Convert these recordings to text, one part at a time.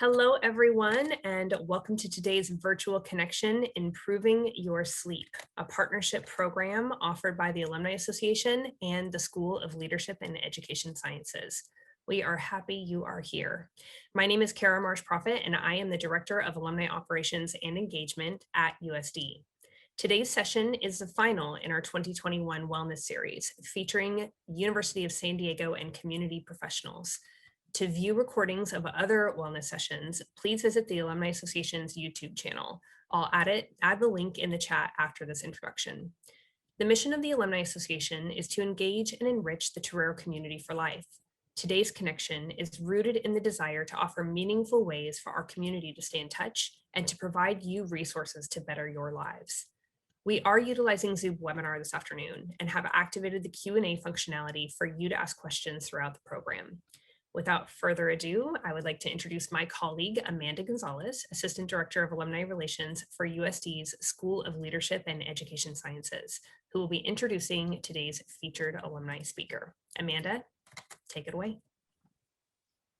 Hello, everyone, and welcome to today's virtual connection, Improving Your Sleep, a partnership program offered by the Alumni Association and the School of Leadership and Education Sciences. We are happy you are here. My name is Kara Marsh-Prophet, and I am the Director of Alumni Operations and Engagement at USD. Today's session is the final in our 2021 Wellness Series, featuring University of San Diego and community professionals. To view recordings of other wellness sessions, please visit the Alumni Association's YouTube channel. I'll add the link in the chat after this introduction. The mission of the Alumni Association is to engage and enrich the Torero community for life. Today's connection is rooted in the desire to offer meaningful ways for our community to stay in touch and to provide you resources to better your lives. We are utilizing Zoom webinar this afternoon and have activated the Q&A functionality for you to ask questions throughout the program. Without further ado, I would like to introduce my colleague, Amanda Gonzalez, Assistant Director of Alumni Relations for USD's School of Leadership and Education Sciences, who will be introducing today's featured alumni speaker. Amanda, take it away.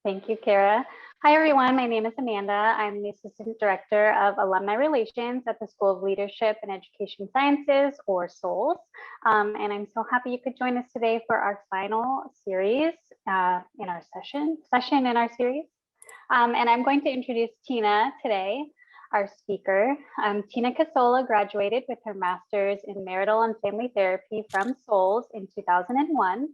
Thank you, Kara. Hi, everyone. My name is Amanda. I'm the Assistant Director of Alumni Relations at the School of Leadership and Education Sciences, or SOLS. And I'm so happy you could join us today for our final series in our session in our series. And I'm going to introduce Tina today, our speaker. Tina Casola graduated with her master's in Marital and Family Therapy from SOLS in 2001.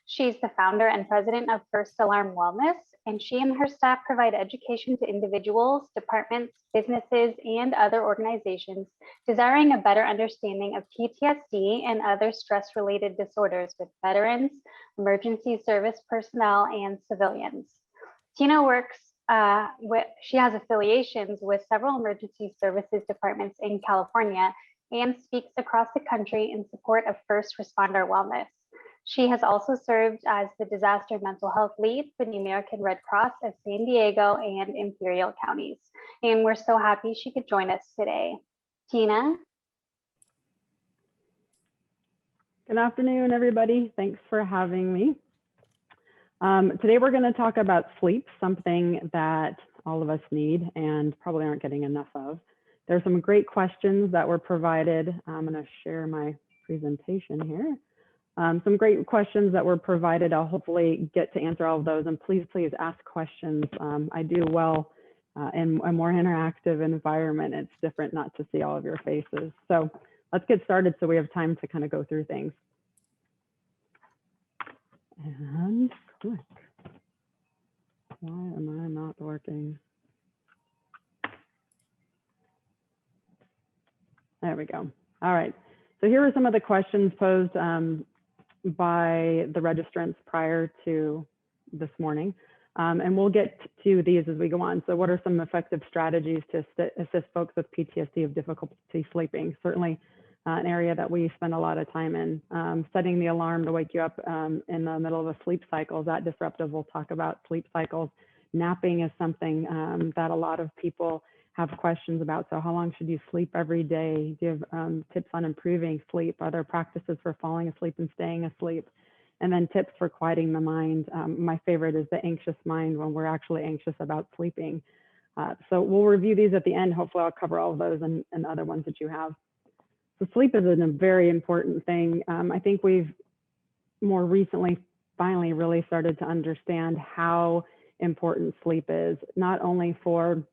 She's the founder and president of First Alarm Wellness, and she and her staff provide education to individuals, departments, businesses, and other organizations desiring a better understanding of PTSD and other stress-related disorders with veterans, emergency service personnel, and civilians. Tina works she has affiliations with several emergency services departments in California and speaks across the country in support of first responder wellness. She has also served as the disaster mental health lead for the American Red Cross of San Diego and Imperial counties. And we're so happy she could join us today. Tina? Good afternoon, everybody. Thanks for having me. Today we're going to talk about sleep, something that all of us need and probably aren't getting enough of. There's some great questions that were provided. I'm going to share my presentation here. Some great questions that were provided. I'll hopefully get to answer all of those, and please ask questions. I do well in a more interactive environment. It's different not to see all of your faces. So let's get started so we have time to kind of go through things. And click. Why am I not working? There we go. All right. So here are some of the questions posed by the registrants prior to this morning. And we'll get to these as we go on. So what are some effective strategies to assist folks with PTSD of difficulty sleeping? Certainly an area that we spend a lot of time in. Setting the alarm to wake you up in the middle of a sleep cycle. Is that disruptive? We'll talk about sleep cycles. Napping is something that a lot of people have questions about. So how long should you sleep every day? Do you have tips on improving sleep? Are there practices for falling asleep and staying asleep? And then tips for quieting the mind. My favorite is the anxious mind when we're actually anxious about sleeping. So we'll review these at the end. Hopefully I'll cover all of those and other ones that you have. So sleep is a very important thing. I think we've more recently finally really started to understand how important sleep is, not only for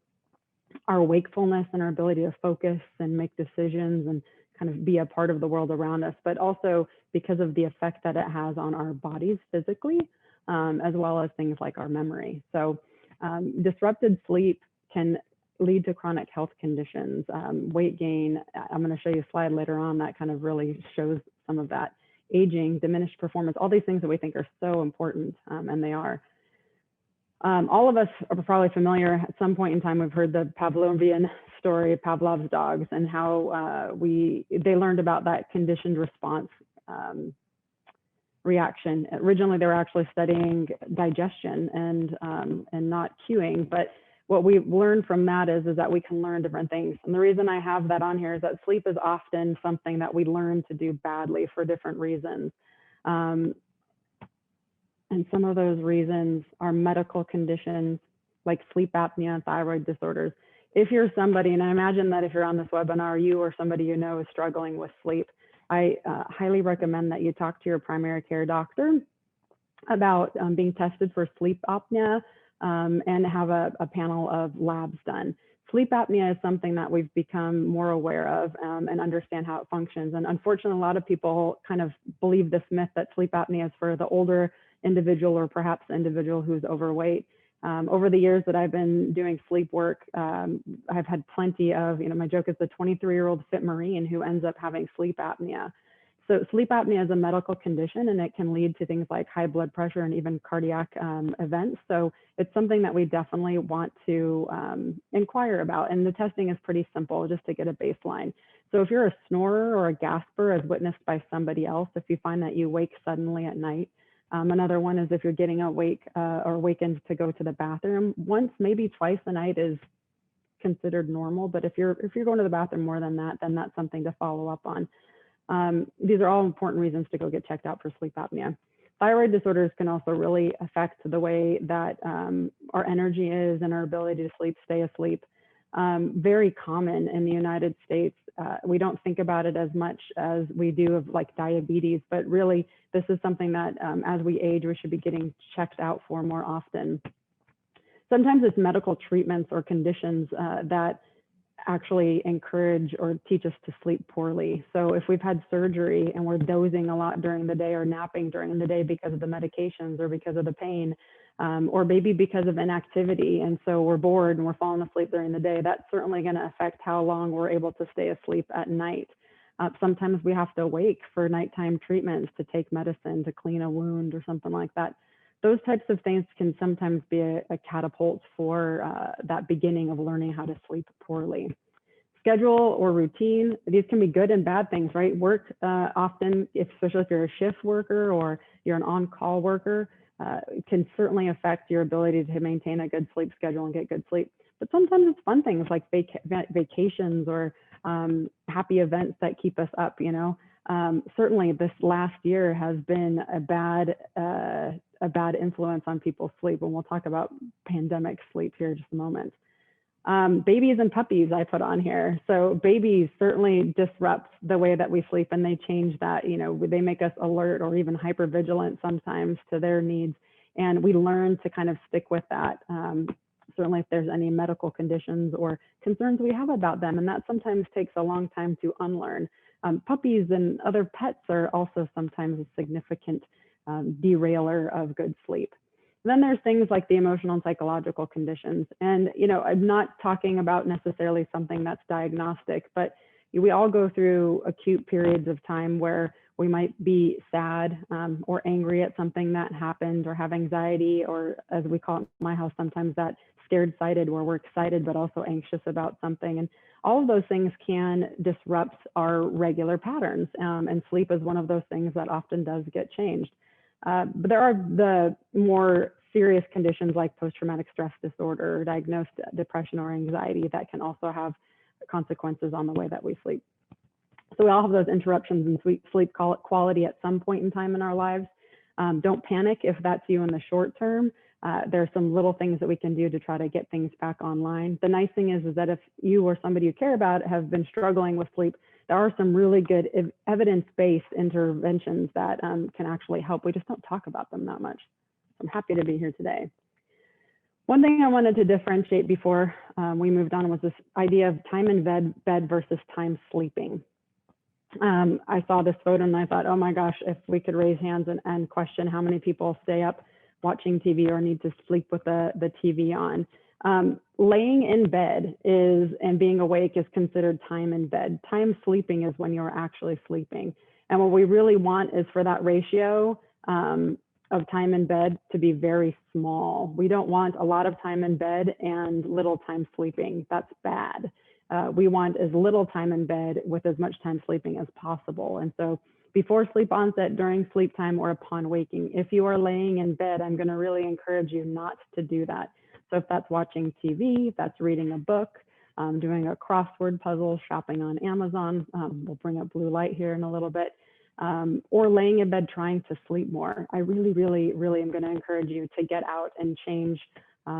our wakefulness and our ability to focus and make decisions and kind of be a part of the world around us, but also because of the effect that it has on our bodies physically, as well as things like our memory. So disrupted sleep can lead to chronic health conditions, weight gain. I'm going to show you a slide later on that kind of really shows some of that. Aging, diminished performance, all these things that we think are so important, and they are. All of us are probably familiar at some point in time. We've heard the Pavlovian story, Pavlov's dogs, and how they learned about that conditioned response reaction. Originally, they were actually studying digestion and not cueing, but what we've learned from that is that we can learn different things. And the reason I have that on here is that sleep is often something that we learn to do badly for different reasons. And some of those reasons are medical conditions, like sleep apnea and thyroid disorders. If you're somebody, and I imagine that if you're on this webinar, you or somebody you know is struggling with sleep, I highly recommend that you talk to your primary care doctor about being tested for sleep apnea and have a panel of labs done. Sleep apnea is something that we've become more aware of and understand how it functions. And unfortunately, a lot of people kind of believe this myth that sleep apnea is for the older individual or perhaps the individual who's overweight. Over the years that I've been doing sleep work, I've had plenty of, my joke is the 23-year-old fit Marine who ends up having sleep apnea. So sleep apnea is a medical condition, and it can lead to things like high blood pressure and even cardiac events. So it's something that we definitely want to inquire about. And the testing is pretty simple, just to get a baseline. So if you're a snorer or a gasper as witnessed by somebody else, if you find that you wake suddenly at night. Another one is if you're getting awake or awakened to go to the bathroom once, maybe twice a night is considered normal. But if you're going to the bathroom more than that, then that's something to follow up on. These are all important reasons to go get checked out for sleep apnea. Thyroid disorders can also really affect the way that our energy is and our ability to sleep, stay asleep. Very common in the United States. We don't think about it as much as we do of like diabetes, but really this is something that as we age, we should be getting checked out for more often. Sometimes it's medical treatments or conditions that actually encourage or teach us to sleep poorly. So if we've had surgery and we're dozing a lot during the day or napping during the day because of the medications or because of the pain, or maybe because of inactivity, and so we're bored and we're falling asleep during the day, that's certainly going to affect how long we're able to stay asleep at night. Sometimes we have to wake for nighttime treatments to take medicine to clean a wound or something like that. Those types of things can sometimes be a catapult for that beginning of learning how to sleep poorly. Schedule or routine, these can be good and bad things, right? Work often, especially if you're a shift worker or you're an on-call worker, can certainly affect your ability to maintain a good sleep schedule and get good sleep. But sometimes it's fun things like vacations or happy events that keep us up, Certainly this last year has been a bad influence on people's sleep, and we'll talk about pandemic sleep here in just a moment. Babies and puppies I put on here. So babies certainly disrupt the way that we sleep, and they change that, they make us alert or even hypervigilant sometimes to their needs. And we learn to kind of stick with that. Certainly if there's any medical conditions or concerns we have about them, and that sometimes takes a long time to unlearn. Puppies and other pets are also sometimes a significant derailer of good sleep. Then there's things like the emotional and psychological conditions. And, I'm not talking about necessarily something that's diagnostic, but we all go through acute periods of time where we might be sad or angry at something that happened, or have anxiety, or as we call it in my house sometimes, that scared-sighted, where we're excited but also anxious about something. And all of those things can disrupt our regular patterns. And sleep is one of those things that often does get changed. But there are the more serious conditions like post-traumatic stress disorder, or diagnosed depression or anxiety that can also have consequences on the way that we sleep. So we all have those interruptions in sleep quality at some point in time in our lives. Don't panic if that's you in the short term. There are some little things that we can do to try to get things back online. The nice thing is that if you or somebody you care about have been struggling with sleep, there are some really good evidence-based interventions that can actually help. We just don't talk about them that much. I'm happy to be here today. One thing I wanted to differentiate before we moved on was this idea of time in bed versus time sleeping. I saw this photo and I thought, oh my gosh, if we could raise hands and question how many people stay up watching TV or need to sleep with the TV on. Laying in bed and being awake is considered time in bed. Time sleeping is when you're actually sleeping. And what we really want is for that ratio of time in bed to be very small. We don't want a lot of time in bed and little time sleeping. That's bad. We want as little time in bed with as much time sleeping as possible. And so before sleep onset, during sleep time, or upon waking, if you are laying in bed, I'm going to really encourage you not to do that. So if that's watching TV, if that's reading a book, doing a crossword puzzle, shopping on Amazon, we'll bring up blue light here in a little bit, or laying in bed trying to sleep more, I really, really, really am going to encourage you to get out and change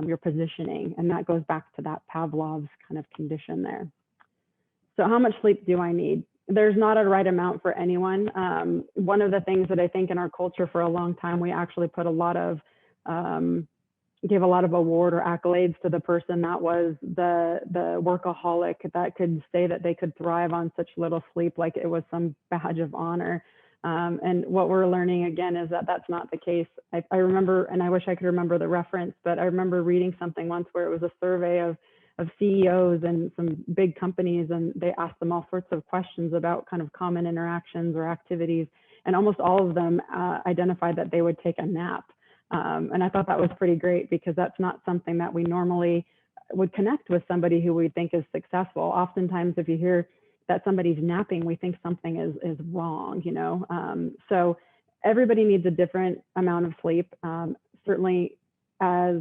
your positioning. And that goes back to that Pavlov's kind of condition there. So how much sleep do I need? There's not a right amount for anyone. One of the things that I think in our culture for a long time, we actually put a lot of, gave a lot of award or accolades to the person that was the workaholic that could say that they could thrive on such little sleep, like it was some badge of honor. And what we're learning again is that that's not the case. I remember, and I wish I could remember the reference, but I remember reading something once where it was a survey of CEOs and some big companies, and they asked them all sorts of questions about kind of common interactions or activities. And almost all of them identified that they would take a nap. And I thought that was pretty great, because that's not something that we normally would connect with somebody who we think is successful. Oftentimes, if you hear that somebody's napping, we think something is wrong, you know? So everybody needs a different amount of sleep, certainly as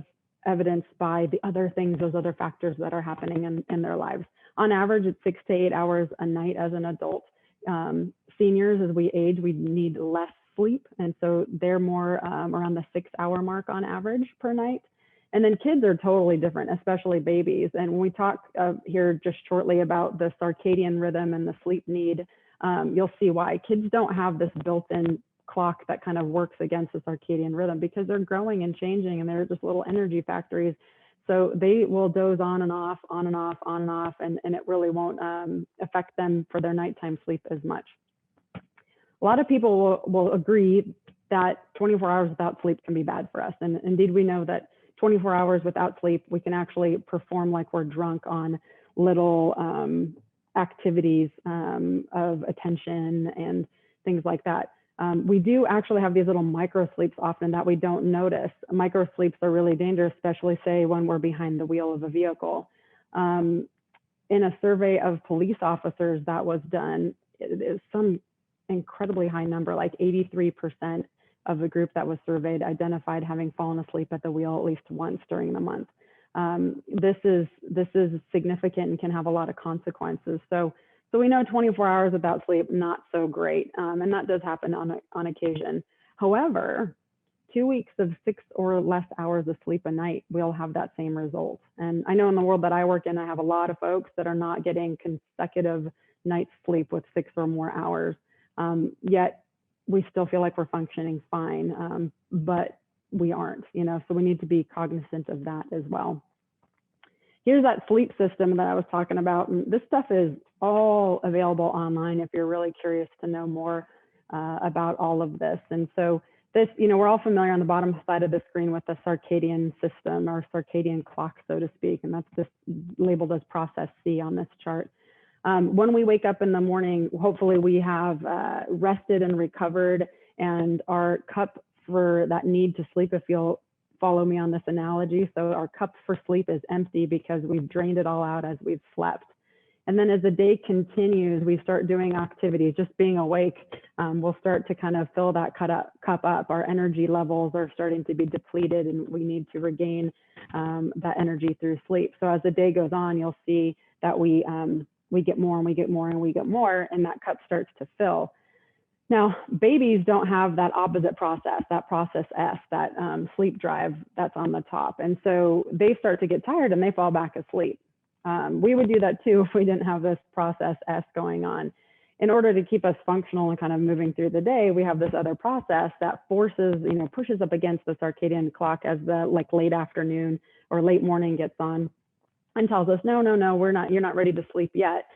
evidenced by the other things, those other factors that are happening in their lives. On average, it's 6 to 8 hours a night as an adult. Seniors, as we age, we need less sleep. And so they're more around the 6-hour mark on average per night. And then kids are totally different, especially babies. And when we talk here just shortly about the circadian rhythm and the sleep need, you'll see why. Kids don't have this built-in clock that kind of works against the circadian rhythm, because they're growing and changing, and they're just little energy factories. So they will doze on and off, on and off, on and off, and it really won't affect them for their nighttime sleep as much. A lot of people will agree that 24 hours without sleep can be bad for us. And indeed, we know that 24 hours without sleep, we can actually perform like we're drunk on little activities of attention and things like that. We do actually have these little micro sleeps often that we don't notice. Micro sleeps are really dangerous, especially say when we're behind the wheel of a vehicle. In a survey of police officers that was done, it is some incredibly high number, like 83% of the group that was surveyed identified having fallen asleep at the wheel at least once during the month. This is significant and can have a lot of consequences. So we know 24 hours without sleep, not so great. And that does happen on occasion. However, 2 weeks of 6 or less hours of sleep a night, we'll have that same result. And I know in the world that I work in, I have a lot of folks that are not getting consecutive nights sleep with 6 or more hours. Yet we still feel like we're functioning fine, but we aren't, you know, so we need to be cognizant of that as well. Here's that sleep system that I was talking about. And this stuff is all available online if you're really curious to know more about all of this. And so this, you know, we're all familiar on the bottom side of the screen with the circadian system, or circadian clock, so to speak. And that's just labeled as process C on this chart. When we wake up in the morning, hopefully we have rested and recovered, and our cup for that need to sleep, if you'll follow me on this analogy. So our cup for sleep is empty because we've drained it all out as we've slept. And then as the day continues, we start doing activities, just being awake. We'll start to kind of fill that cup up. Our energy levels are starting to be depleted, and we need to regain that energy through sleep. So as the day goes on, you'll see that we get more and we get more and we get more, and that cup starts to fill. Now, babies don't have that opposite process, that process S, that sleep drive that's on the top. And so they start to get tired and they fall back asleep. We would do that too if we didn't have this process S going on. In order to keep us functional and kind of moving through the day, we have this other process that forces, you know, pushes up against the circadian clock as the late afternoon or late morning gets on, and tells us, no, you're not ready to sleep yet.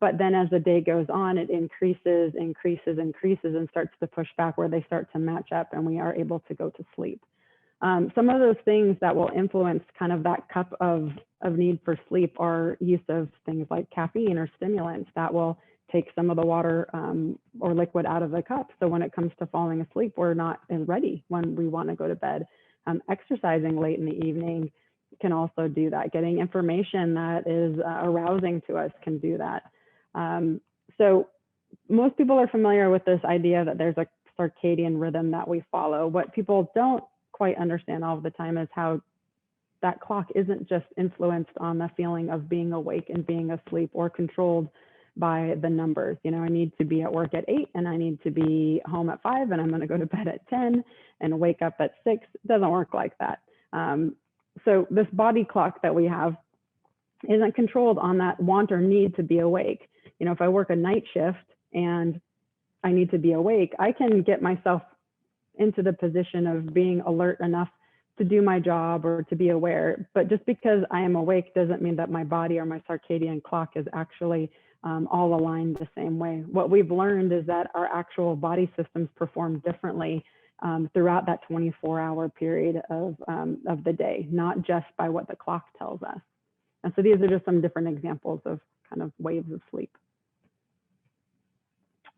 But then as the day goes on, it increases and starts to push back where they start to match up, and we are able to go to sleep. Some of those things that will influence kind of that cup of need for sleep are use of things like caffeine or stimulants that will take some of the water or liquid out of the cup. So when it comes to falling asleep, we're not as ready when we want to go to bed. Exercising late in the evening can also do that. Getting information that is arousing to us can do that. So most people are familiar with this idea that there's a circadian rhythm that we follow. What people don't quite understand all the time is how that clock isn't just influenced on the feeling of being awake and being asleep, or controlled by the numbers. You know, I need to be at work at 8 and I need to be home at 5 and I'm going to go to bed at 10 and wake up at 6. It doesn't work like that. So this body clock that we have isn't controlled on that want or need to be awake. You know, if I work a night shift and I need to be awake, I can get myself into the position of being alert enough to do my job or to be aware. But just because I am awake doesn't mean that my body or my circadian clock is actually all aligned the same way. What we've learned is that our actual body systems perform differently throughout that 24-hour period of the day, not just by what the clock tells us. And so these are just some different examples of kind of waves of sleep.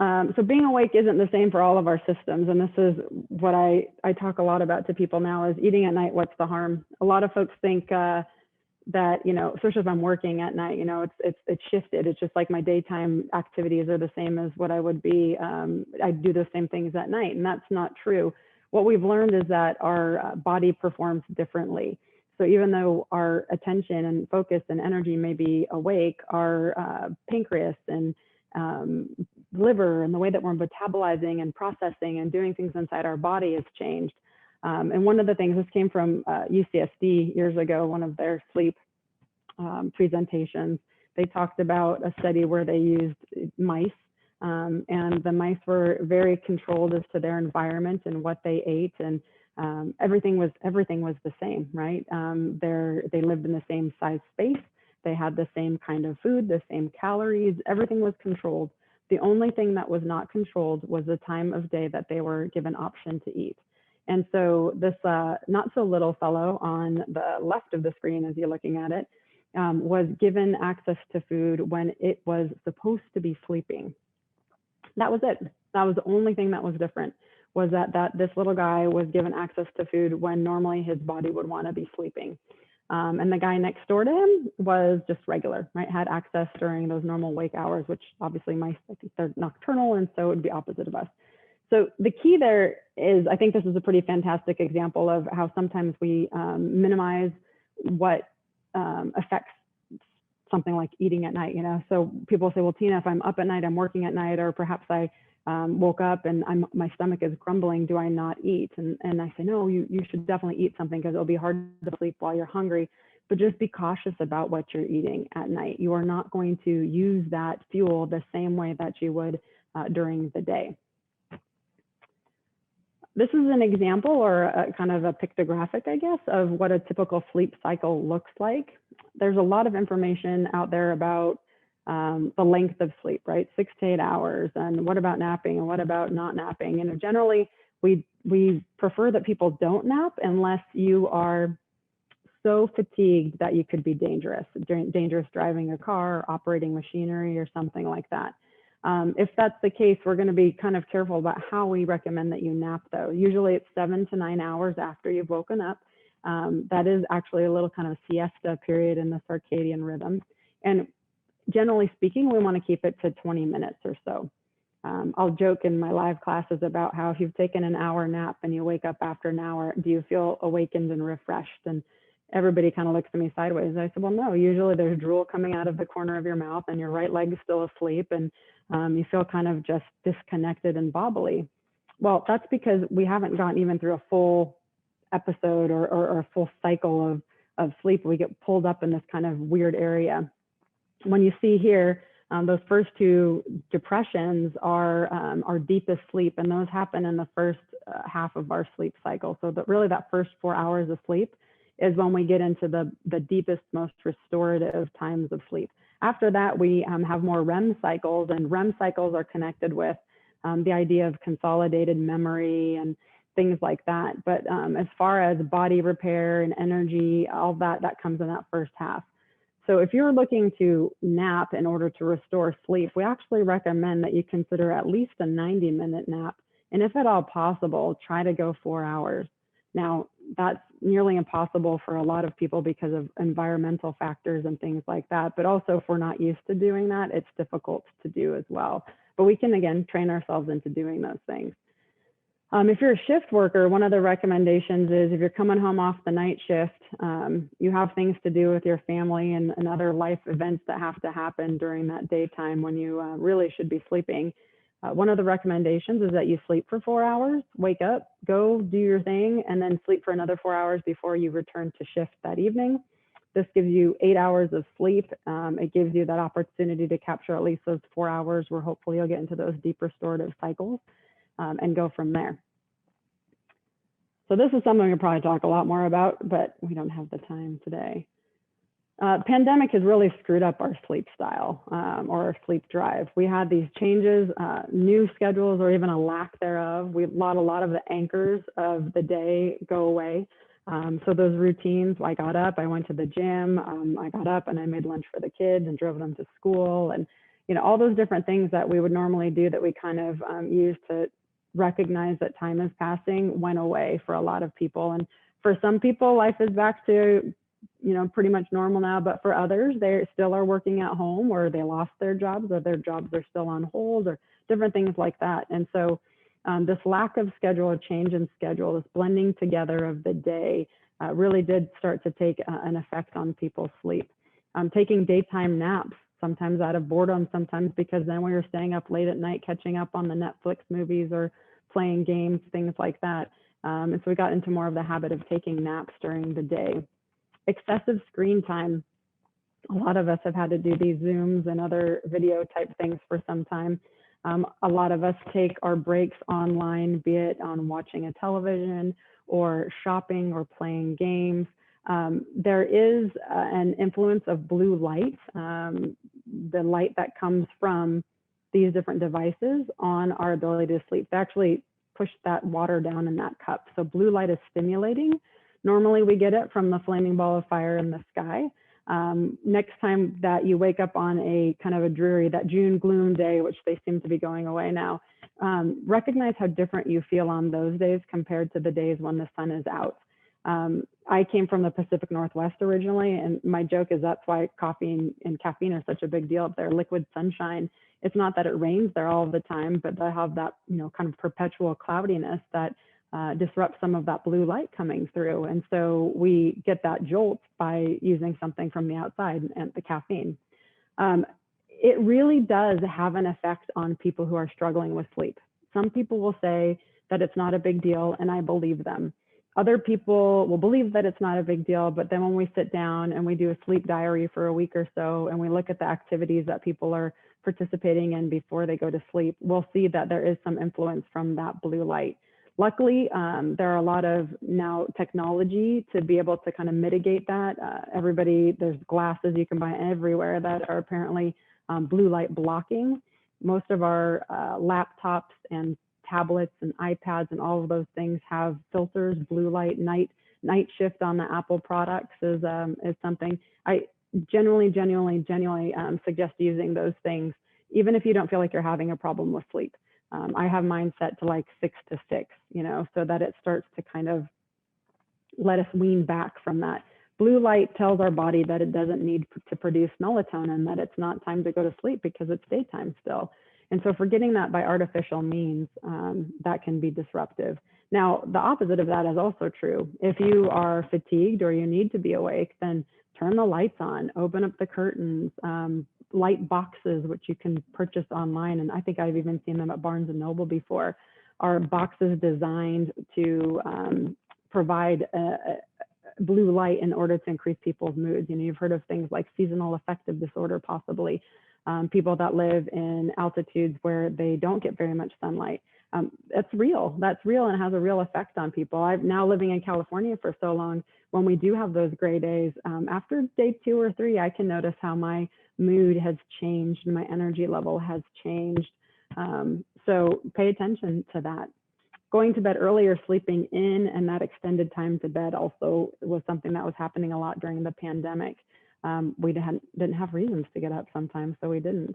So being awake isn't the same for all of our systems. And this is what I talk a lot about to people now is eating at night, what's the harm? A lot of folks think that, you know, especially if I'm working at night, you know, it's shifted. It's just like my daytime activities are the same as what I would be. I do the same things at night, and that's not true. What we've learned is that our body performs differently. So even though our attention and focus and energy may be awake, our pancreas and liver and the way that we're metabolizing and processing and doing things inside our body has changed. And one of the things, this came from UCSD years ago, one of their sleep presentations, they talked about a study where they used mice, and the mice were very controlled as to their environment and what they ate, and everything was the same, right? They lived in the same size space. They had the same kind of food, the same calories, everything was controlled. The only thing that was not controlled was the time of day that they were given option to eat. And so this not so little fellow on the left of the screen as you're looking at it was given access to food when it was supposed to be sleeping. That was it. That was the only thing that was different, was that this little guy was given access to food when normally his body would want to be sleeping. And the guy next door to him was just regular, right? Had access during those normal wake hours, which obviously mice, I think they're nocturnal, and so it would be opposite of us. So the key there is, I think this is a pretty fantastic example of how sometimes we minimize what affects something like eating at night, you know? So people say, well, Tina, if I'm up at night, I'm working at night, or perhaps I woke up and my stomach is grumbling, do I not eat? And I say, no, you should definitely eat something, because it'll be hard to sleep while you're hungry, but just be cautious about what you're eating at night. You are not going to use that fuel the same way that you would during the day. This is an example, or a kind of a pictographic, I guess, of what a typical sleep cycle looks like. There's a lot of information out there about the length of sleep, right? 6 to 8 hours. And what about napping? And what about not napping? And generally, we prefer that people don't nap unless you are so fatigued that you could be dangerous driving a car, or operating machinery, or something like that. If that's the case, we're going to be kind of careful about how we recommend that you nap, though. Usually it's 7 to 9 hours after you've woken up. That is actually a little kind of siesta period in the circadian rhythm. And generally speaking, we want to keep it to 20 minutes or so. I'll joke in my live classes about how if you've taken an hour nap and you wake up after an hour, do you feel awakened and refreshed? And everybody kind of looks at me sideways. I said, well, no, usually there's drool coming out of the corner of your mouth and your right leg's still asleep, and you feel kind of just disconnected and bobbly. Well, that's because we haven't gotten even through a full episode or a full cycle of sleep. We get pulled up in this kind of weird area. When you see here, those first two depressions are our deepest sleep, and those happen in the first half of our sleep cycle. So really that first 4 hours of sleep is when we get into the deepest, most restorative times of sleep. After that, we have more REM cycles, and REM cycles are connected with the idea of consolidated memory and things like that. But as far as body repair and energy, all that comes in that first half. So if you're looking to nap in order to restore sleep, we actually recommend that you consider at least a 90-minute nap. And if at all possible, try to go 4 hours. Now, that's nearly impossible for a lot of people because of environmental factors and things like that. But also, if we're not used to doing that, it's difficult to do as well. But we can, again, train ourselves into doing those things. If you're a shift worker, one of the recommendations is if you're coming home off the night shift, you have things to do with your family and other life events that have to happen during that daytime when you really should be sleeping. One of the recommendations is that you sleep for 4 hours, wake up, go do your thing, and then sleep for another 4 hours before you return to shift that evening. This gives you 8 hours of sleep. It gives you that opportunity to capture at least those 4 hours where hopefully you'll get into those deep restorative cycles and go from there. So this is something we'll probably talk a lot more about, but we don't have the time today. Pandemic has really screwed up our sleep style or our sleep drive. We had these changes, new schedules, or even a lack thereof. We let a lot of the anchors of the day go away. So those routines, I got up, I went to the gym, I got up and I made lunch for the kids and drove them to school, and all those different things that we would normally do that we kind of use to recognize that time is passing went away for a lot of people. And for some people, life is back to pretty much normal now, but for others, they still are working at home, or they lost their jobs, or their jobs are still on hold, or different things like that. And so this lack of schedule, or change in schedule, this blending together of the day really did start to take an effect on people's sleep. Taking daytime naps, sometimes out of boredom, sometimes because then we were staying up late at night catching up on the Netflix movies or playing games, things like that. And so we got into more of the habit of taking naps during the day. Excessive screen time. A lot of us have had to do these Zooms and other video type things for some time. A lot of us take our breaks online, be it on watching a television or shopping or playing games. There is an influence of blue light, the light that comes from these different devices on our ability to sleep. They actually push that water down in that cup. So blue light is stimulating. Normally we get it from the flaming ball of fire in the sky. Next time that you wake up on a kind of a dreary, that June gloom day, which they seem to be going away now, recognize how different you feel on those days compared to the days when the sun is out. I came from the Pacific Northwest originally, and my joke is that's why coffee and caffeine are such a big deal up there. Liquid sunshine. It's not that it rains there all the time, but they have that kind of perpetual cloudiness that disrupts some of that blue light coming through. And so we get that jolt by using something from the outside and the caffeine. It really does have an effect on people who are struggling with sleep. Some people will say that it's not a big deal, and I believe them. Other people will believe that it's not a big deal, but then when we sit down and we do a sleep diary for a week or so, and we look at the activities that people are participating in before they go to sleep, we'll see that there is some influence from that blue light. Luckily, there are a lot of now technology to be able to kind of mitigate that. There's glasses you can buy everywhere that are apparently blue light blocking. Most of our laptops and tablets and iPads and all of those things have filters. Blue light night shift on the Apple products is something I genuinely suggest using those things, even if you don't feel like you're having a problem with sleep. I have mine set to like 6 to 6, so that it starts to kind of let us wean back from that. Blue light tells our body that it doesn't need to produce melatonin, that it's not time to go to sleep because it's daytime still. And so if we're getting that by artificial means, that can be disruptive. Now, the opposite of that is also true. If you are fatigued or you need to be awake, then turn the lights on, open up the curtains, light boxes, which you can purchase online. And I think I've even seen them at Barnes & Noble before, are boxes designed to provide blue light in order to increase people's moods. You've heard of things like seasonal affective disorder, possibly. People that live in altitudes where they don't get very much sunlight. That's real and has a real effect on people. I've now living in California for so long, when we do have those gray days, after day 2 or 3, I can notice how my mood has changed and my energy level has changed. So pay attention to that. Going to bed earlier, sleeping in, and that extended time to bed also was something that was happening a lot during the pandemic. We didn't have reasons to get up sometimes, so we didn't.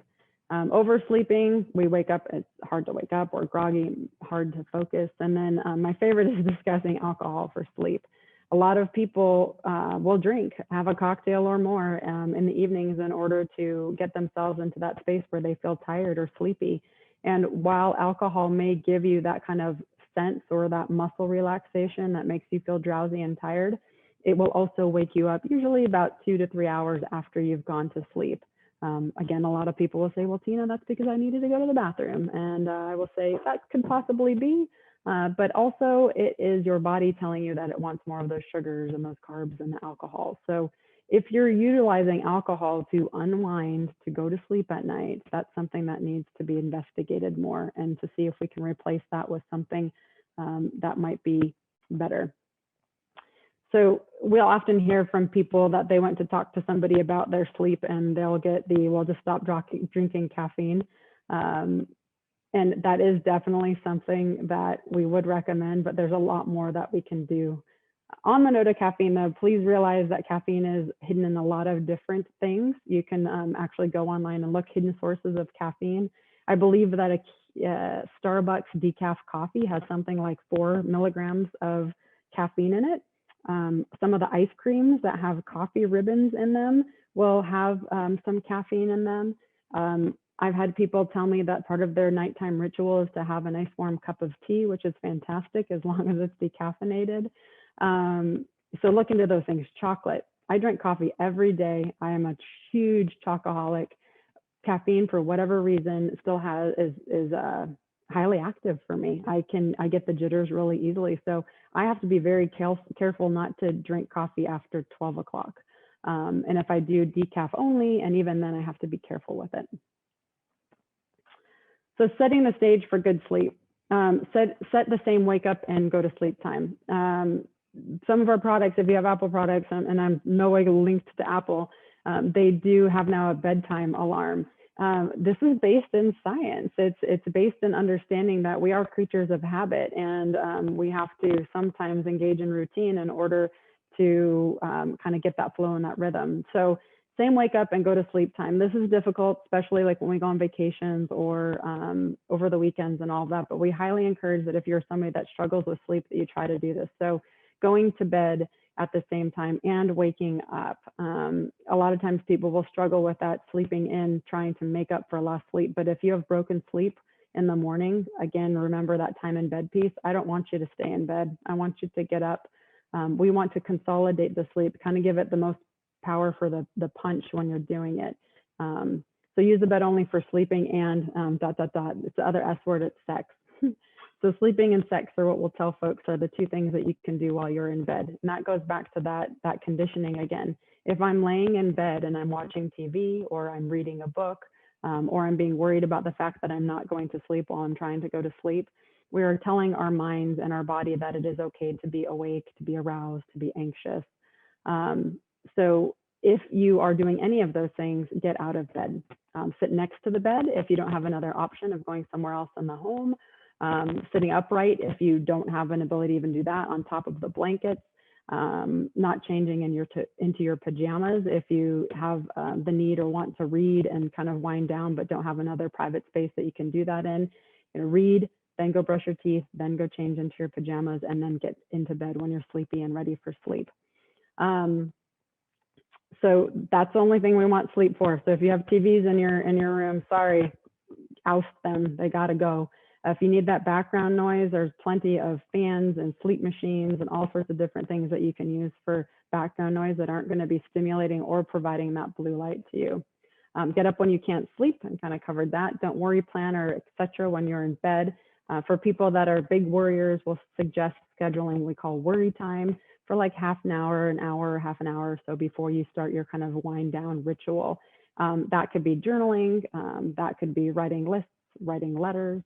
Oversleeping, we wake up, it's hard to wake up, or groggy, hard to focus. And then my favorite is discussing alcohol for sleep. A lot of people will drink, have a cocktail or more in the evenings in order to get themselves into that space where they feel tired or sleepy. And while alcohol may give you that kind of sense or that muscle relaxation that makes you feel drowsy and tired, it will also wake you up usually about 2 to 3 hours after you've gone to sleep. Again, a lot of people will say, well, Tina, that's because I needed to go to the bathroom. And I will say that could possibly be, but also it is your body telling you that it wants more of those sugars and those carbs and the alcohol. So if you're utilizing alcohol to unwind, to go to sleep at night, that's something that needs to be investigated more, and to see if we can replace that with something that might be better. So we'll often hear from people that they went to talk to somebody about their sleep and they'll get well, just stop drinking caffeine. And that is definitely something that we would recommend, but there's a lot more that we can do. On the note of caffeine, though, please realize that caffeine is hidden in a lot of different things. You can actually go online and look hidden sources of caffeine. I believe that a Starbucks decaf coffee has something like 4 milligrams of caffeine in it. Some of the ice creams that have coffee ribbons in them will have some caffeine in them. I've had people tell me that part of their nighttime ritual is to have a nice warm cup of tea, which is fantastic as long as it's decaffeinated. So look into those things. Chocolate. I drink coffee every day. I am a huge chocoholic. Caffeine, for whatever reason, still is highly active for me. I get the jitters really easily. So I have to be very careful not to drink coffee after 12 o'clock. And if I do, decaf only, and even then I have to be careful with it. So setting the stage for good sleep. Set the same wake up and go to sleep time. Some of our products, if you have Apple products, and I'm no way linked to Apple, they do have now a bedtime alarm. This is based in science. It's based in understanding that we are creatures of habit, and we have to sometimes engage in routine in order to kind of get that flow and that rhythm. So same wake up and go to sleep time. This is difficult, especially like when we go on vacations or over the weekends and all that, but we highly encourage that if you're somebody that struggles with sleep, that you try to do this. So going to bed at the same time and waking up. A lot of times people will struggle with that sleeping in, trying to make up for lost sleep. But if you have broken sleep in the morning, again, remember that time in bed piece. I don't want you to stay in bed. I want you to get up. We want to consolidate the sleep, kind of give it the most power for the punch when you're doing it. So use the bed only for sleeping and ... It's the other S word, it's sex. So sleeping and sex are what we'll tell folks are the two things that you can do while you're in bed. And that goes back to that conditioning again. If I'm laying in bed and I'm watching TV or I'm reading a book, or I'm being worried about the fact that I'm not going to sleep while I'm trying to go to sleep, we are telling our minds and our body that it is okay to be awake, to be aroused, to be anxious. So if you are doing any of those things, get out of bed. Sit next to the bed if you don't have another option of going somewhere else in the home. Sitting upright if you don't have an ability to even do that, on top of the blankets. Not changing into your pajamas if you have the need or want to read and kind of wind down but don't have another private space that you can do that in. Read, then go brush your teeth, then go change into your pajamas, and then get into bed when you're sleepy and ready for sleep. So that's the only thing we want sleep for. So if you have TVs in your room, sorry, oust them. They got to go. If you need that background noise, there's plenty of fans and sleep machines and all sorts of different things that you can use for background noise that aren't going to be stimulating or providing that blue light to you. Get up when you can't sleep, and kind of covered that. Don't worry, plan, or etc. when you're in bed. For people that are big worriers, we'll suggest scheduling we call worry time for like half an hour, half an hour or so before you start your kind of wind down ritual. That could be journaling, that could be writing lists, writing letters.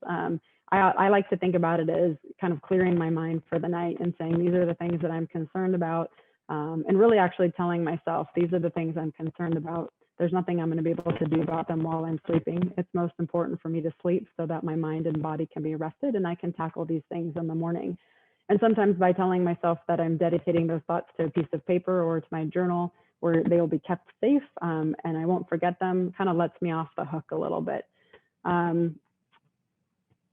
I like to think about it as kind of clearing my mind for the night and saying, these are the things that I'm concerned about, and really actually telling myself, these are the things I'm concerned about. There's nothing I'm going to be able to do about them while I'm sleeping. It's most important for me to sleep so that my mind and body can be rested and I can tackle these things in the morning. And sometimes by telling myself that I'm dedicating those thoughts to a piece of paper or to my journal where they will be kept safe, and I won't forget them, kind of lets me off the hook a little bit.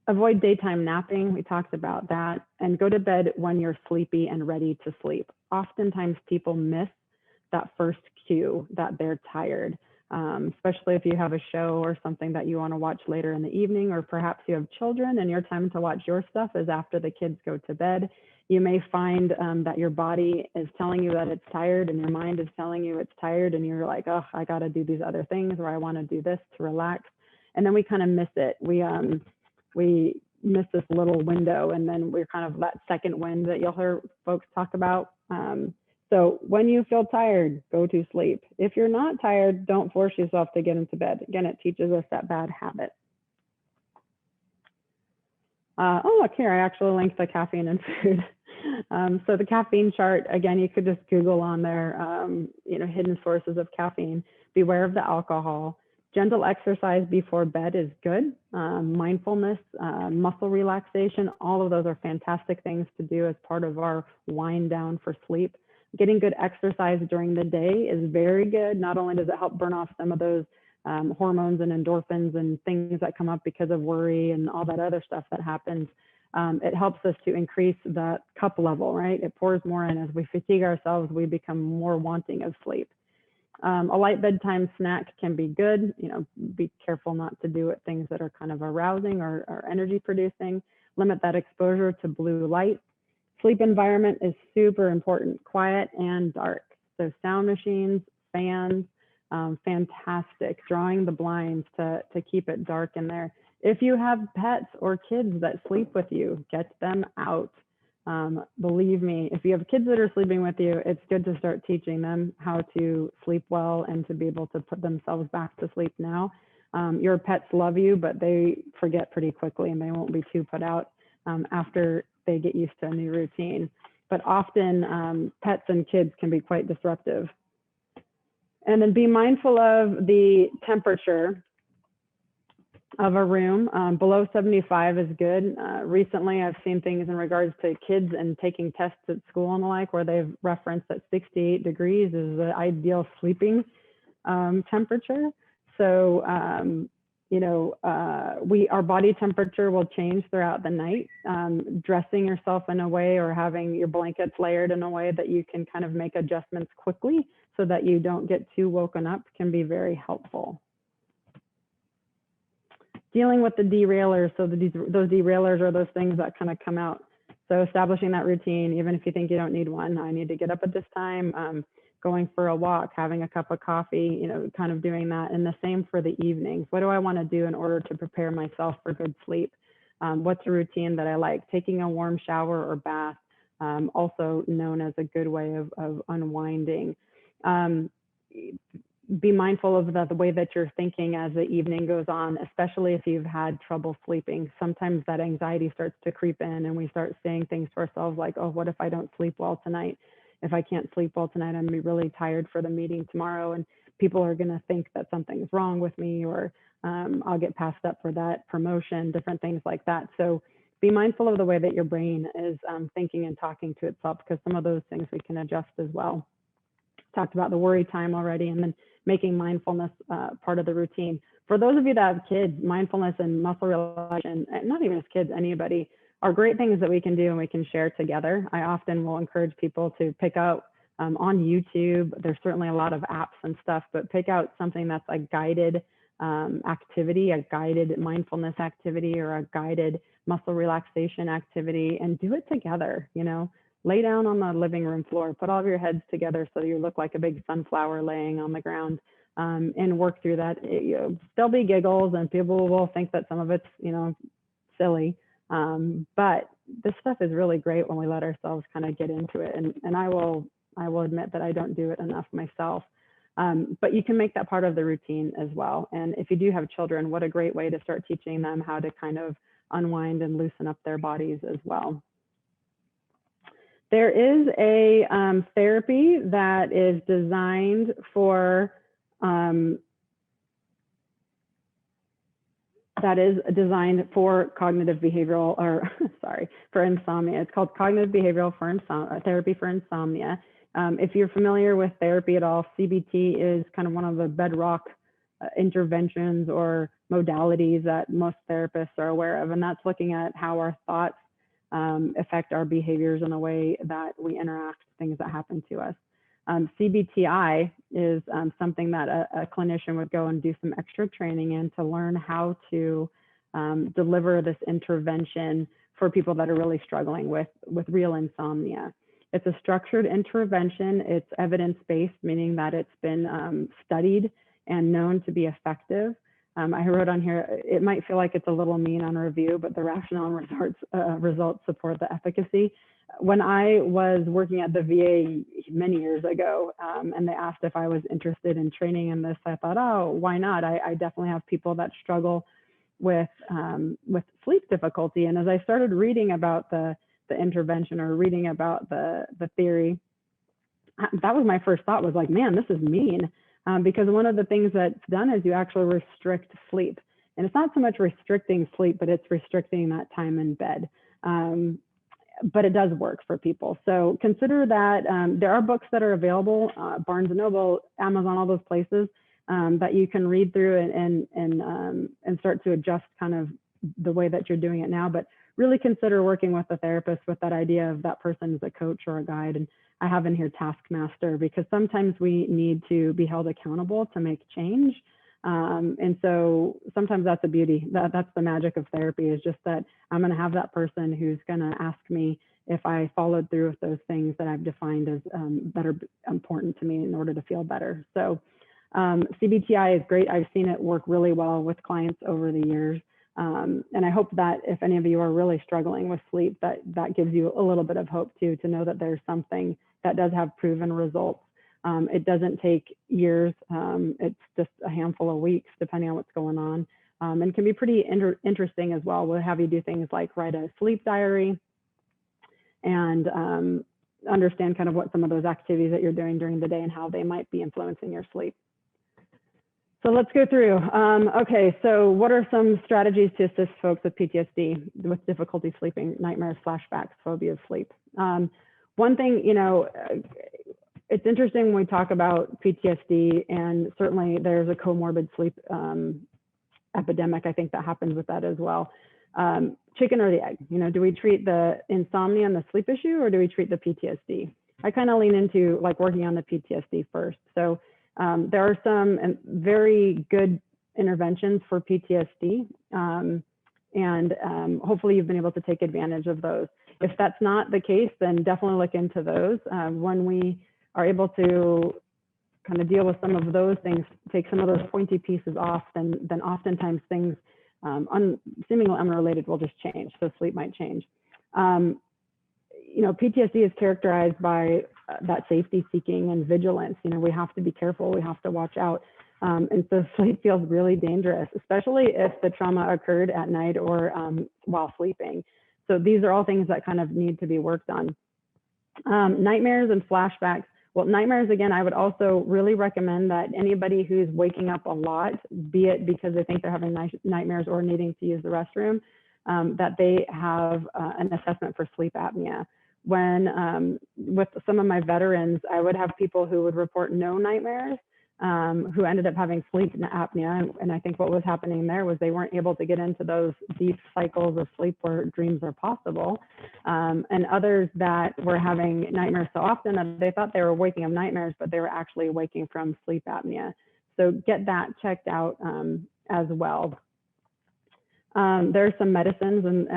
Avoid daytime napping, we talked about that, and go to bed when you're sleepy and ready to sleep. Oftentimes people miss that first cue that they're tired, especially if you have a show or something that you want to watch later in the evening, or perhaps you have children and your time to watch your stuff is after the kids go to bed. You may find that your body is telling you that it's tired and your mind is telling you it's tired and you're like, oh, I got to do these other things, or I want to do this to relax. And then we kind of miss it. We miss this little window, and then we're kind of that second wind that you'll hear folks talk about. So when you feel tired, go to sleep. If you're not tired, don't force yourself to get into bed. Again, it teaches us that bad habit. Oh, look here, I actually linked the caffeine and food. So the caffeine chart, again, you could just Google on there, hidden sources of caffeine. Beware of the alcohol. Gentle exercise before bed is good. Mindfulness, muscle relaxation, all of those are fantastic things to do as part of our wind down for sleep. Getting good exercise during the day is very good. Not only does it help burn off some of those hormones and endorphins and things that come up because of worry and all that other stuff that happens, it helps us to increase that cup level, right? It pours more in. As we fatigue ourselves, we become more wanting of sleep. A light bedtime snack can be good. Be careful not to do it things that are kind of arousing or energy producing. Limit that exposure to blue light. Sleep environment is super important, quiet and dark. So sound machines, fans, fantastic. Drawing the blinds to keep it dark in there. If you have pets or kids that sleep with you, get them out. Believe me, if you have kids that are sleeping with you, it's good to start teaching them how to sleep well and to be able to put themselves back to sleep now. Your pets love you, but they forget pretty quickly and they won't be too put out after they get used to a new routine. But often pets and kids can be quite disruptive. And then be mindful of the temperature of a room. Below 75 is good. Recently, I've seen things in regards to kids and taking tests at school and the like, where they've referenced that 68 degrees is the ideal sleeping temperature. So, our body temperature will change throughout the night. Dressing yourself in a way or having your blankets layered in a way that you can kind of make adjustments quickly so that you don't get too woken up can be very helpful. Dealing with the derailers. So those derailers are those things that kind of come out. So establishing that routine, even if you think you don't need one, I need to get up at this time, going for a walk, having a cup of coffee, kind of doing that. And the same for the evenings. What do I want to do in order to prepare myself for good sleep? What's a routine that I like? Taking a warm shower or bath, also known as a good way of unwinding. Be mindful of the way that you're thinking as the evening goes on, especially if you've had trouble sleeping. Sometimes that anxiety starts to creep in and we start saying things to ourselves like, oh, what if I don't sleep well tonight? If I can't sleep well tonight, I'm gonna be really tired for the meeting tomorrow. And people are gonna think that something's wrong with me, or I'll get passed up for that promotion, different things like that. So be mindful of the way that your brain is thinking and talking to itself, because some of those things we can adjust as well. Talked about the worry time already, and then making mindfulness part of the routine. For those of you that have kids, mindfulness and muscle relaxation, not even as kids, anybody, are great things that we can do and we can share together. I often will encourage people to pick out on YouTube. There's certainly a lot of apps and stuff, but pick out something that's a guided activity, a guided mindfulness activity, or a guided muscle relaxation activity, and do it together. Lay down on the living room floor, put all of your heads together so you look like a big sunflower laying on the ground, and work through that. There'll be giggles and people will think that some of it's, silly, but this stuff is really great when we let ourselves kind of get into it. And I will admit that I don't do it enough myself, but you can make that part of the routine as well. And if you do have children, what a great way to start teaching them how to kind of unwind and loosen up their bodies as well. There is a therapy that is designed for cognitive behavioral, for insomnia. It's called cognitive behavioral therapy for insomnia. If you're familiar with therapy at all, CBT is kind of one of the bedrock interventions or modalities that most therapists are aware of, and that's looking at how our thoughts affect our behaviors in a way that we interact, things that happen to us. CBTI is something that a clinician would go and do some extra training in to learn how to deliver this intervention for people that are really struggling with real insomnia. It's a structured intervention. It's evidence-based, meaning that it's been studied and known to be effective. I wrote on here, it might feel like it's a little mean on a review, but the rationale and results support the efficacy. When I was working at the VA many years ago, and they asked if I was interested in training in this, I thought, oh, why not? I definitely have people that struggle with sleep difficulty. And as I started reading about the intervention or reading about the theory, that was my first thought, was like, man, this is mean. Because one of the things that's done is you actually restrict sleep. And it's not so much restricting sleep, but it's restricting that time in bed. But it does work for people. So consider that. There are books that are available, Barnes & Noble, Amazon, all those places that you can read through and start to adjust kind of the way that you're doing it now. But really consider working with a therapist with that idea of that person as a coach or a guide. And I have in here taskmaster, because sometimes we need to be held accountable to make change. And so sometimes that's a beauty. That's the magic of therapy, is just that I'm going to have that person who's going to ask me if I followed through with those things that I've defined as that are important to me in order to feel better. So CBTI is great. I've seen it work really well with clients over the years. And I hope that if any of you are really struggling with sleep, that gives you a little bit of hope too, to know that there's something that does have proven results. It doesn't take years. It's just a handful of weeks, depending on what's going on, and can be pretty interesting as well. We'll have you do things like write a sleep diary and understand kind of what some of those activities that you're doing during the day and how they might be influencing your sleep. So let's go through. Okay, so what are some strategies to assist folks with PTSD, with difficulty sleeping, nightmares, flashbacks, phobia of sleep? One thing, it's interesting when we talk about PTSD, and certainly there's a comorbid sleep epidemic, I think, that happens with that as well. Chicken or the egg? Do we treat the insomnia and the sleep issue, or do we treat the PTSD? I kind of lean into like working on the PTSD first. So there are some very good interventions for PTSD, and hopefully you've been able to take advantage of those. If that's not the case, then definitely look into those. When we are able to kind of deal with some of those things, take some of those pointy pieces off, then oftentimes things seemingly unrelated will just change. So sleep might change. PTSD is characterized by that safety seeking and vigilance. We have to be careful, we have to watch out. And so sleep feels really dangerous, especially if the trauma occurred at night or while sleeping. So these are all things that kind of need to be worked on. Nightmares and flashbacks. Well, nightmares, again, I would also really recommend that anybody who's waking up a lot, be it because they think they're having nightmares or needing to use the restroom, that they have an assessment for sleep apnea. When with some of my veterans, I would have people who would report no nightmares, who ended up having sleep apnea. And I think what was happening there was they weren't able to get into those deep cycles of sleep where dreams are possible. And others that were having nightmares so often that they thought they were waking up nightmares, but they were actually waking from sleep apnea. So get that checked out as well. There are some medicines and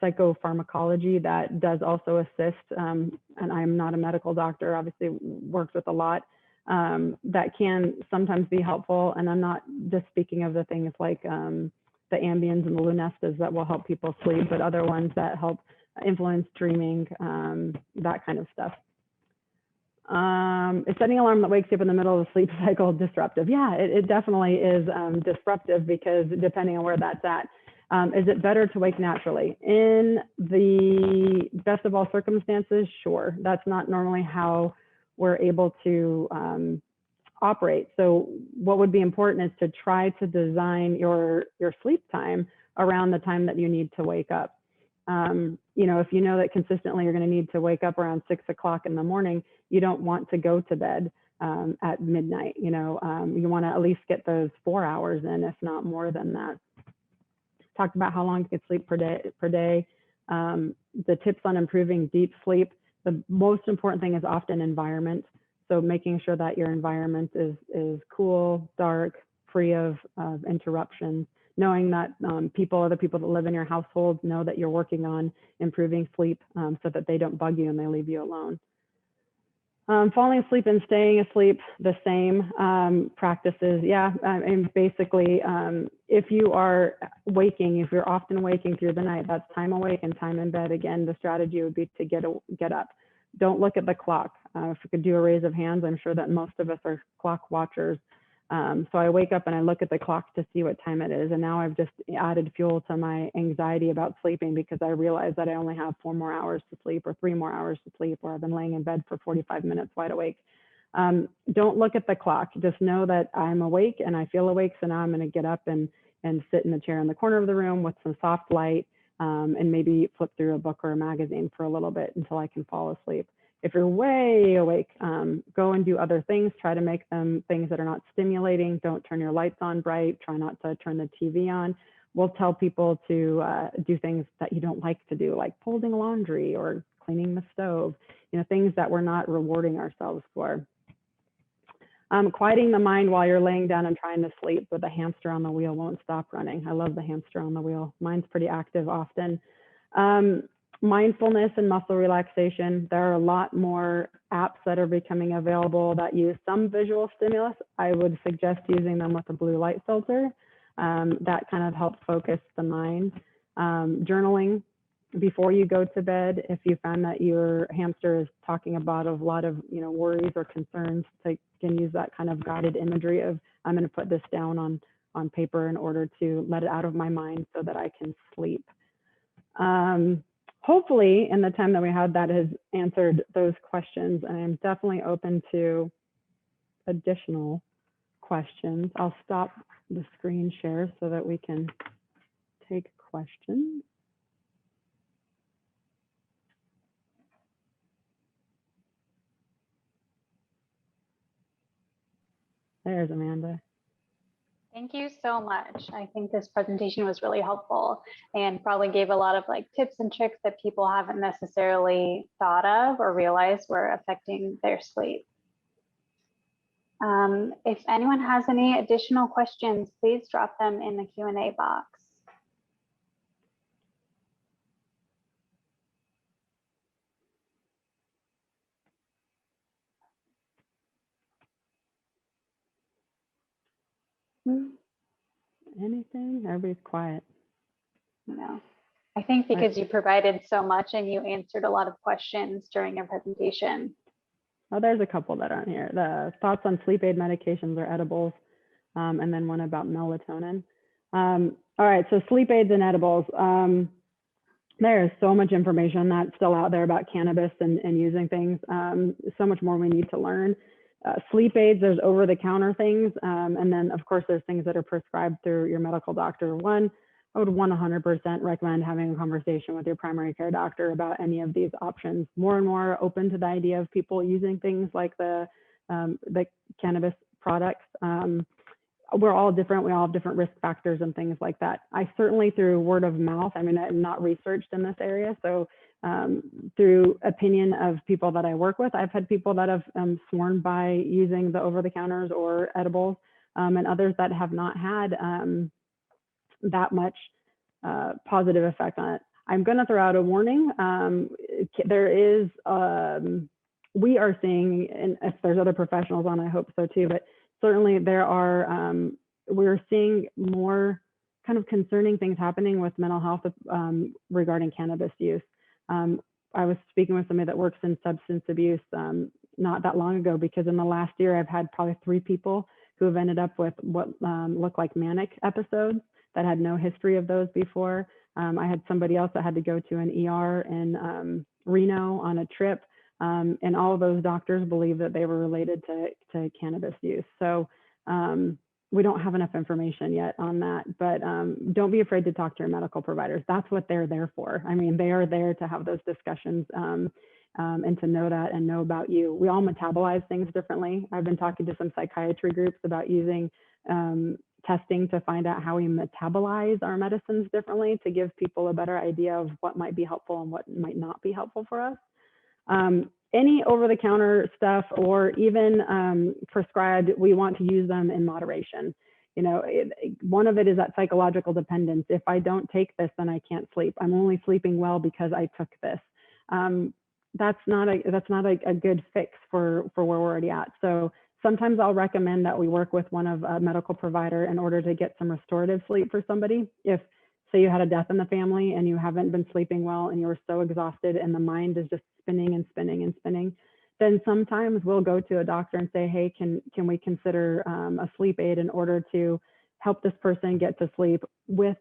psychopharmacology that does also assist, and I'm not a medical doctor, obviously worked with a lot, that can sometimes be helpful. And I'm not just speaking of the things like the Ambiens and the Lunestas that will help people sleep, but other ones that help influence dreaming, that kind of stuff. Is setting an alarm that wakes you up in the middle of the sleep cycle disruptive? Yeah, it definitely is disruptive, because depending on where that's at. Is it better to wake naturally? In the best of all circumstances, sure. That's not normally how we're able to operate. So what would be important is to try to design your sleep time around the time that you need to wake up. If you know that consistently you're going to need to wake up around 6 o'clock in the morning, you don't want to go to bed at midnight. You want to at least get those 4 hours in, if not more than that. Talked about how long you can sleep per day. The tips on improving deep sleep. The most important thing is often environment. So making sure that your environment is cool, dark, free of interruptions. knowing that other people that live in your household know that you're working on improving sleep so that they don't bug you and they leave you alone. Falling asleep and staying asleep, the same practices. Yeah, and basically, if you are waking, if you're often waking through the night, that's time awake and time in bed. Again, the strategy would be to get up. Don't look at the clock. If we could do a raise of hands, I'm sure that most of us are clock watchers. So I wake up and I look at the clock to see what time it is. And now I've just added fuel to my anxiety about sleeping because I realize that I only have 4 more hours to sleep or 3 more hours to sleep, or I've been laying in bed for 45 minutes wide awake. Don't look at the clock. Just know that I'm awake and I feel awake. So now I'm going to get up and sit in the chair in the corner of the room with some soft light and maybe flip through a book or a magazine for a little bit until I can fall asleep. If you're way awake, go and do other things. Try to make them things that are not stimulating. Don't turn your lights on bright. Try not to turn the TV on. We'll tell people to do things that you don't like to do, like folding laundry or cleaning the stove, things that we're not rewarding ourselves for. Quieting the mind while you're laying down and trying to sleep, but the hamster on the wheel won't stop running. I love the hamster on the wheel. Mine's pretty active often. Mindfulness and muscle relaxation. There are a lot more apps that are becoming available that use some visual stimulus. I would suggest using them with a blue light filter. That kind of helps focus the mind. Journaling before you go to bed. If you find that your hamster is talking about a lot of worries or concerns, you can use that kind of guided imagery of, I'm going to put this down on paper in order to let it out of my mind so that I can sleep. Hopefully in the time that we had, that has answered those questions, and I'm definitely open to additional questions. I'll stop the screen share so that we can take questions. There's Amanda. Thank you so much. I think this presentation was really helpful and probably gave a lot of tips and tricks that people haven't necessarily thought of or realized were affecting their sleep. If anyone has any additional questions, please drop them in the Q&A box. Anything? Everybody's quiet. No. I think because you provided so much and you answered a lot of questions during your presentation. Oh, there's a couple that aren't here. The thoughts on sleep aid medications or edibles, and then one about melatonin. All right, so sleep aids and edibles. There is so much information that's still out there about cannabis and using things. So much more we need to learn. Sleep aids, there's over-the-counter things, and then of course there's things that are prescribed through your medical doctor. I would 100% recommend having a conversation with your primary care doctor about any of these options. More and more open to the idea of people using things like the cannabis products. We're all different. We all have different risk factors and things like that. I certainly, through word of mouth, I'm not researched in this area. So through opinion of people that I work with, I've had people that have sworn by using the over-the-counters or edibles, and others that have not had that much positive effect on it. I'm going to throw out a warning. We are seeing, and if there's other professionals on, I hope so too, but certainly there are, we're seeing more kind of concerning things happening with mental health regarding cannabis use. I was speaking with somebody that works in substance abuse not that long ago, because in the last year, I've had probably 3 people who have ended up with what look like manic episodes that had no history of those before. I had somebody else that had to go to an ER in Reno on a trip, and all of those doctors believe that they were related to cannabis use. So we don't have enough information yet on that, but don't be afraid to talk to your medical providers. That's what they're there for. I mean, they are there to have those discussions and to know that and know about you. We all metabolize things differently. I've been talking to some psychiatry groups about using testing to find out how we metabolize our medicines differently to give people a better idea of what might be helpful and what might not be helpful for us. Any over-the-counter stuff or even prescribed, we want to use them in moderation. You know, one of it is that psychological dependence. If I don't take this, then I can't sleep. I'm only sleeping well because I took this. That's not a good fix for where we're already at. So sometimes I'll recommend that we work with a medical provider in order to get some restorative sleep for somebody. If, say, you had a death in the family and you haven't been sleeping well and you're so exhausted and the mind is just spinning and spinning and spinning, then sometimes we'll go to a doctor and say, hey, can we consider a sleep aid in order to help this person get to sleep with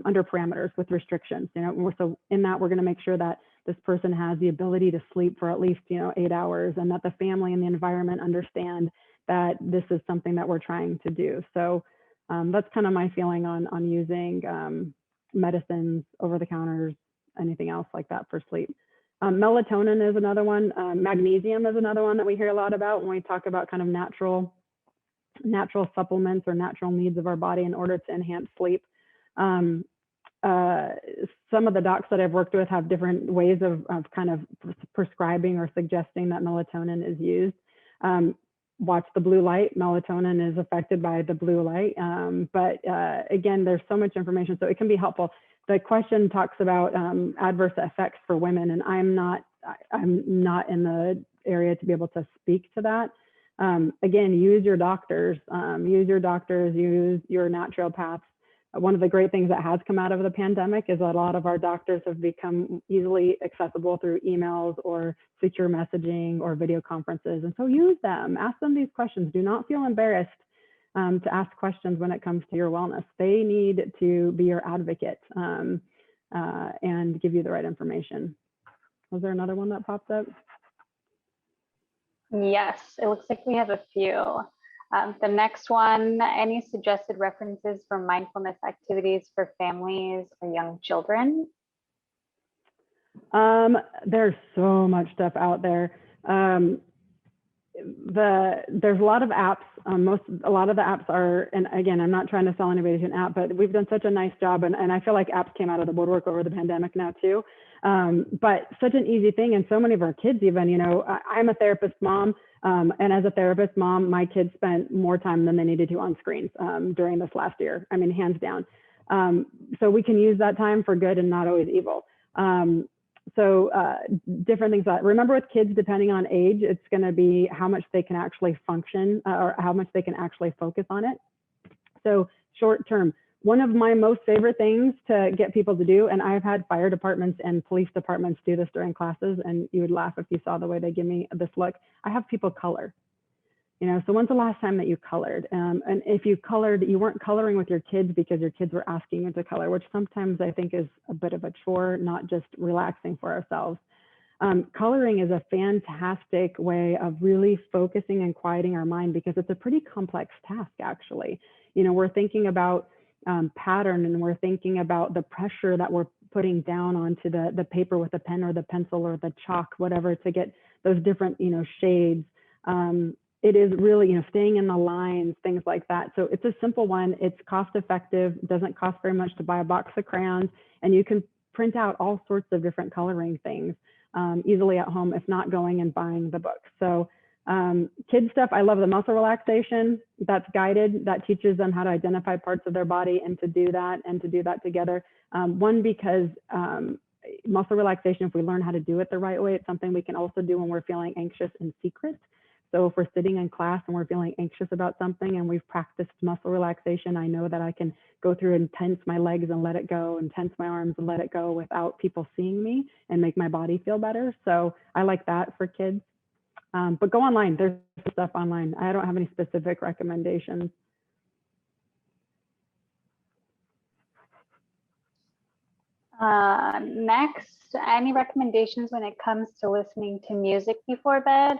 under parameters, with restrictions. You know, so in that, we're going to make sure that this person has the ability to sleep for at least 8 hours, and that the family and the environment understand that this is something that we're trying to do. So that's kind of my feeling on using medicines, over the counters, anything else like that for sleep. Melatonin is another one. Magnesium is another one that we hear a lot about when we talk about kind of natural supplements or natural needs of our body in order to enhance sleep. Some of the docs that I've worked with have different ways of kind of prescribing or suggesting that melatonin is used. Watch the blue light. Melatonin is affected by the blue light. But again, there's so much information, so it can be helpful. The question talks about adverse effects for women, and I'm not in the area to be able to speak to that. Again, use your doctors, use your naturopaths. One of the great things that has come out of the pandemic is that a lot of our doctors have become easily accessible through emails or secure messaging or video conferences. And so use them, ask them these questions. Do not feel embarrassed to ask questions when it comes to your wellness. They need to be your advocate and give you the right information. Was there another one that popped up? Yes, it looks like we have a few. The next one, any suggested references for mindfulness activities for families or young children? There's so much stuff out there. There's a lot of apps. A lot of the apps are, and again, I'm not trying to sell anybody to an app, but we've done such a nice job, and I feel like apps came out of the woodwork over the pandemic now too. But such an easy thing, and so many of our kids even, I'm a therapist mom, and as a therapist mom, my kids spent more time than they needed to on screens during this last year. I mean, hands down. So we can use that time for good and not always evil. So different things that, remember with kids, depending on age, it's going to be how much they can actually function or how much they can actually focus on it. So short term, one of my most favorite things to get people to do, and I've had fire departments and police departments do this during classes, and you would laugh if you saw the way they give me this look. I have people color. So when's the last time that you colored? And if you colored, you weren't coloring with your kids because your kids were asking you to color, which sometimes I think is a bit of a chore, not just relaxing for ourselves. Coloring is a fantastic way of really focusing and quieting our mind because it's a pretty complex task, actually. We're thinking about pattern, and we're thinking about the pressure that we're putting down onto the paper with the pen or the pencil or the chalk, whatever, to get those different, shades. It is really, staying in the lines, things like that. So it's a simple one. It's cost effective. It doesn't cost very much to buy a box of crayons, and you can print out all sorts of different coloring things easily at home, if not going and buying the book. So kids stuff, I love the muscle relaxation that's guided, that teaches them how to identify parts of their body and to do that together. One, because muscle relaxation, if we learn how to do it the right way, it's something we can also do when we're feeling anxious in secret. So if we're sitting in class and we're feeling anxious about something and we've practiced muscle relaxation, I know that I can go through and tense my legs and let it go, and tense my arms and let it go without people seeing me, and make my body feel better. So I like that for kids. But go online, there's stuff online. I don't have any specific recommendations. Next, any recommendations when it comes to listening to music before bed?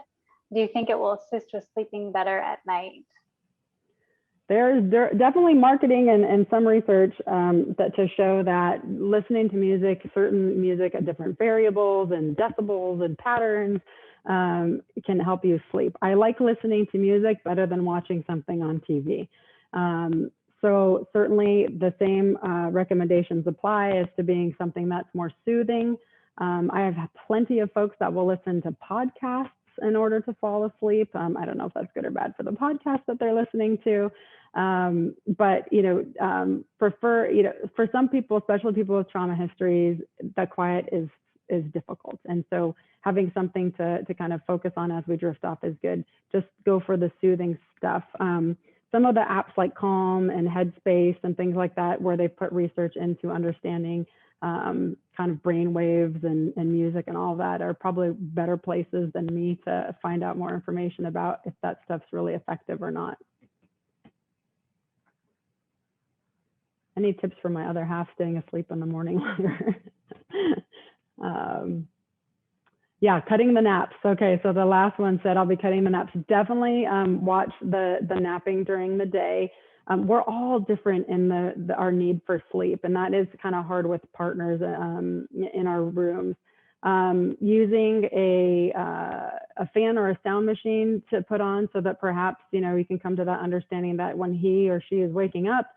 Do you think it will assist with sleeping better at night? There's definitely marketing and some research that to show that listening to music, certain music at different variables and decibels and patterns can help you sleep. I like listening to music better than watching something on TV. So certainly the same recommendations apply as to being something that's more soothing. I have plenty of folks that will listen to podcasts in order to fall asleep. I don't know if that's good or bad for the podcast that they're listening to. But, for some people, especially people with trauma histories, the quiet is difficult. And so having something to kind of focus on as we drift off is good. Just go for the soothing stuff. Some of the apps like Calm and Headspace and things like that, where they put research into understanding kind of brain waves and music and all that, are probably better places than me to find out more information about if that stuff's really effective or not. Any tips for my other half staying asleep in the morning longer? Yeah, cutting the naps. Okay, so the last one said I'll be cutting the naps. Definitely watch the napping during the day. We're all different in our need for sleep, and that is kind of hard with partners in our rooms. Using a fan or a sound machine to put on, so that perhaps you can come to that understanding that when he or she is waking up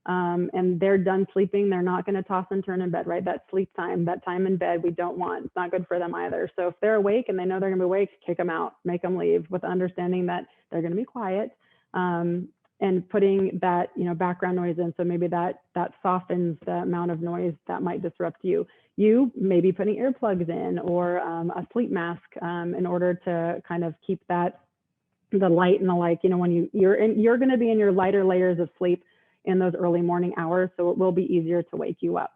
and they're done sleeping, they're not going to toss and turn in bed, right? That sleep time, that time in bed, we don't want. It's not good for them either. So if they're awake and they know they're going to be awake, kick them out, make them leave, with the understanding that they're going to be quiet, and putting that background noise in. So maybe that softens the amount of noise that might disrupt you. You may be putting earplugs in, or a sleep mask in order to kind of keep the light and the like. When you're going to be in your lighter layers of sleep in those early morning hours, so it will be easier to wake you up.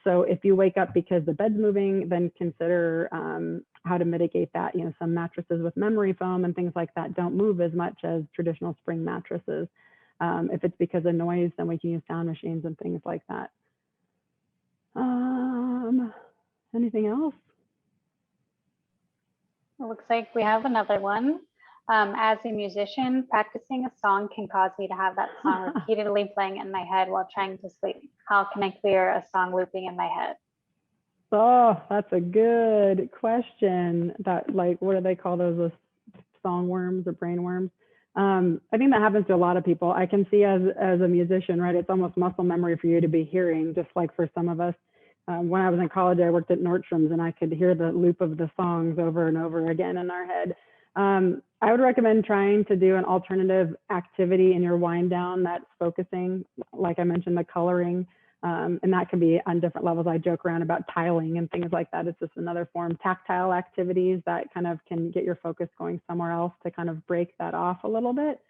So if you wake up because the bed's moving, then consider how to mitigate that. Some mattresses with memory foam and things like that don't move as much as traditional spring mattresses. If it's because of noise, then we can use sound machines and things like that. Anything else? It looks like we have another one. As a musician, practicing a song can cause me to have that song repeatedly playing in my head while trying to sleep. How can I clear a song looping in my head? Oh, that's a good question. What do they call those song worms or brain worms? I think that happens to a lot of people. I can see as a musician, right? It's almost muscle memory for you to be hearing, just like for some of us. When I was in college, I worked at Nordstrom's, and I could hear the loop of the songs over and over again in our head. I would recommend trying to do an alternative activity in your wind down that's focusing, like I mentioned, the coloring, and that can be on different levels. I joke around about tiling and things like that. It's just another form. Tactile activities that kind of can get your focus going somewhere else to kind of break that off a little bit.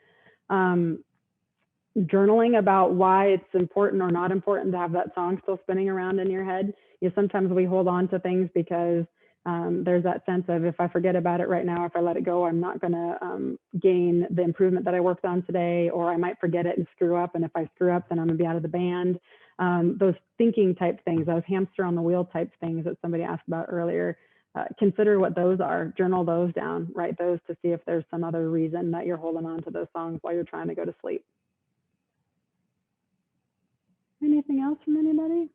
Journaling about why it's important or not important to have that song still spinning around in your head. Sometimes we hold on to things because there's that sense of, if I forget about it right now, if I let it go, I'm not going to gain the improvement that I worked on today, or I might forget it and screw up. And if I screw up, then I'm going to be out of the band. Those thinking type things, those hamster on the wheel type things that somebody asked about earlier, consider what those are, journal those down, write those to see if there's some other reason that you're holding on to those songs while you're trying to go to sleep. Anything else from anybody?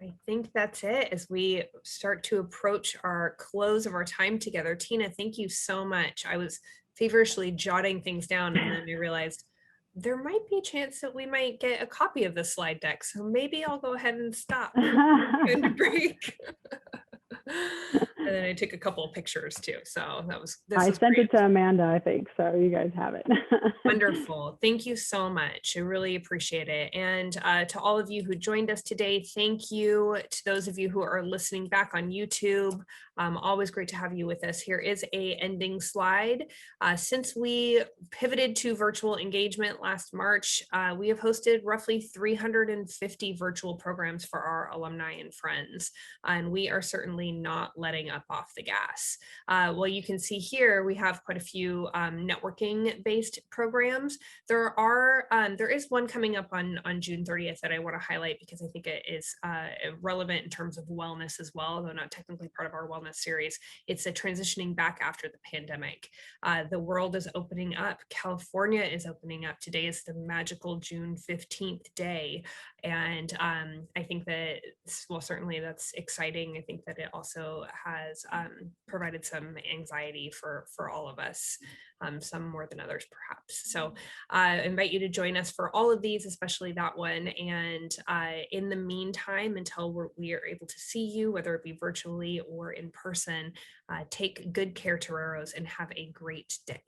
I think that's it as we start to approach our close of our time together. Tina, thank you so much. I was feverishly jotting things down, and then I realized there might be a chance that we might get a copy of the slide deck. So maybe I'll go ahead and stop and break. And then I took a couple of pictures too. So I sent it to Amanda, I think. So you guys have it. Wonderful. Thank you so much. I really appreciate it. And to all of you who joined us today, thank you. To those of you who are listening back on YouTube, always great to have you with us. Here is a ending slide. Since we pivoted to virtual engagement last March, we have hosted roughly 350 virtual programs for our alumni and friends. And we are certainly not letting up off the gas. Well, you can see here, we have quite a few networking-based programs. There is one coming up on June 30th that I want to highlight because I think it is relevant in terms of wellness as well, though not technically part of our wellness series. It's a transitioning back after the pandemic. The world is opening up. California is opening up. Today is the magical June 15th day. And I think that, well, certainly that's exciting. I think that it also has has provided some anxiety for all of us, some more than others perhaps. So I invite you to join us for all of these, especially that one. And in the meantime, until we are able to see you, whether it be virtually or in person, take good care, Toreros, and have a great day.